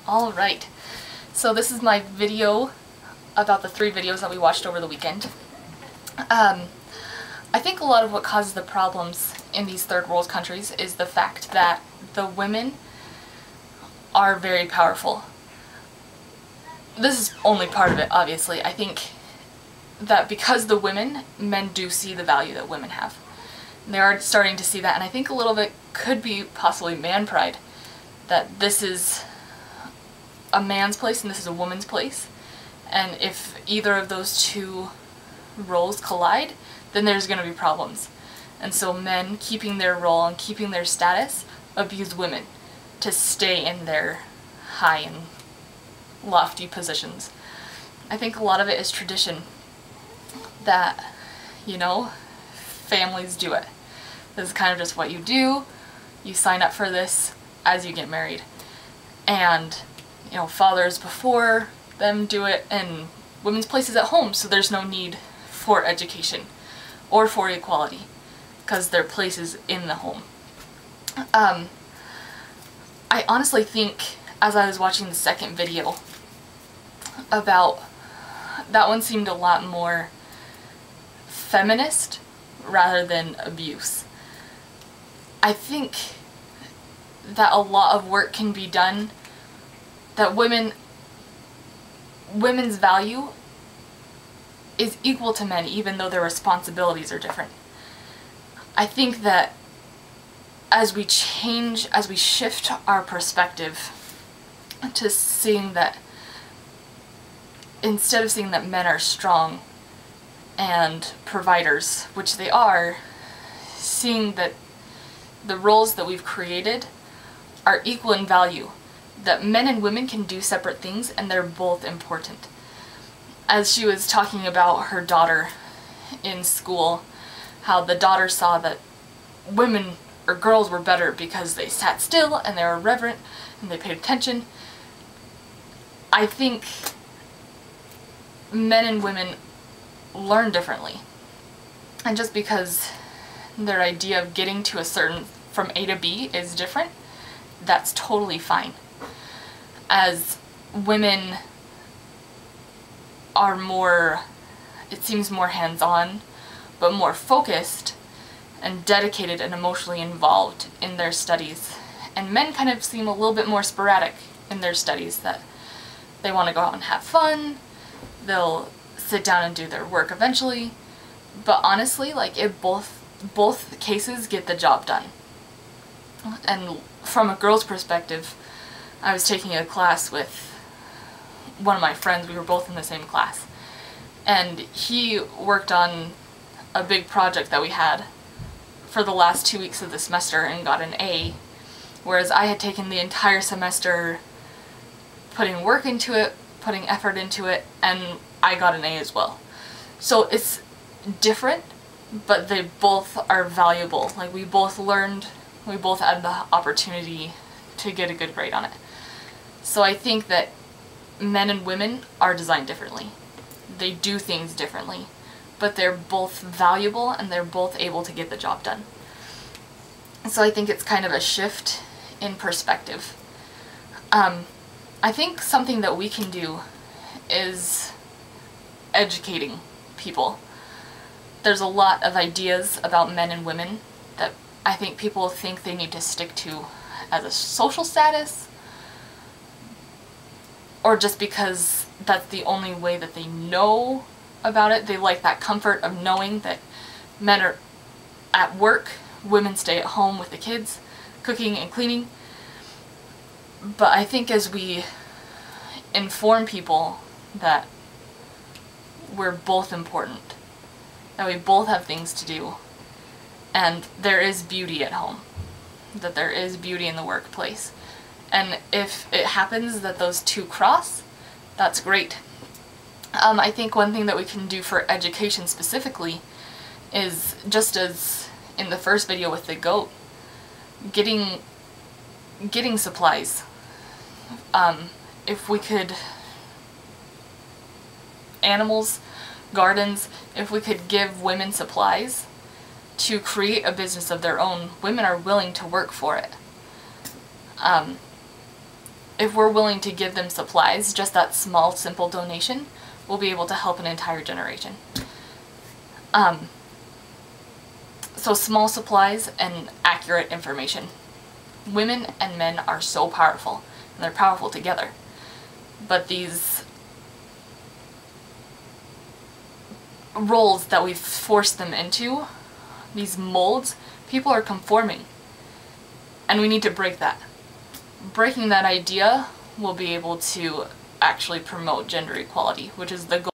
Alright, so this is my video about the 3 videos that we watched over the weekend. I think a lot of what causes the problems in these third world countries is the fact that the women are very powerful. This is only part of it, obviously. I think that because the women, men do see the value that women have. They are starting to see that, and I think a little bit could be possibly man pride, that this is a man's place and this is a woman's place, and if either of those two roles collide, then there's going to be problems. And so men, keeping their role and keeping their status, abuse women to stay in their high and lofty positions. I think a lot of it is tradition, that, you know, families do it. This is kind of just what you do. You sign up for this as you get married. And, you know, fathers before them do it, and women's place is at home, so there's no need for education or for equality, because their place is in the home. I honestly think, as I was watching the second video, about that one seemed a lot more feminist rather than abuse. I think that a lot of work can be done, that women's value is equal to men, even though their responsibilities are different. I think that as we shift our perspective to seeing that, instead of seeing that men are strong and providers, which they are, seeing that the roles that we've created are equal in value, that men and women can do separate things and they're both important. As she was talking about her daughter in school, how the daughter saw that women or girls were better because they sat still and they were reverent and they paid attention. I think men and women learn differently. And just because their idea of getting to a certain, from A to B is different, that's totally fine. As women are more, it seems more hands-on, but more focused and dedicated and emotionally involved in their studies. And men kind of seem a little bit more sporadic in their studies, that they want to go out and have fun, they'll sit down and do their work eventually, but honestly, like, both cases get the job done. And from a girl's perspective, I was taking a class with one of my friends. We were both in the same class, and he worked on a big project that we had for the last 2 weeks of the semester and got an A, whereas I had taken the entire semester putting work into it, putting effort into it, and I got an A as well. So it's different, but they both are valuable. Like, we both learned, we both had the opportunity to get a good grade on it. So I think that men and women are designed differently. They do things differently, but they're both valuable and they're both able to get the job done. So I think it's kind of a shift in perspective. I think something that we can do is educating people. There's a lot of ideas about men and women that I think people think they need to stick to as a social status, or just because that's the only way that they know about it. They like that comfort of knowing that men are at work, women stay at home with the kids, cooking and cleaning. But I think as we inform people that we're both important, that we both have things to do, and there is beauty at home, that there is beauty in the workplace, and if it happens that those two cross, that's great. I think one thing that we can do for education specifically is, just as in the first video with the goat, getting supplies. If we could, animals, gardens, if we could give women supplies to create a business of their own, women are willing to work for it. if we're willing to give them supplies, just that small, simple donation will be able to help an entire generation. So small supplies and accurate information. Women and men are so powerful, and they're powerful together. But these roles that we've forced them into, these molds, people are conforming. And we need to break that. Breaking that idea will be able to actually promote gender equality, which is the goal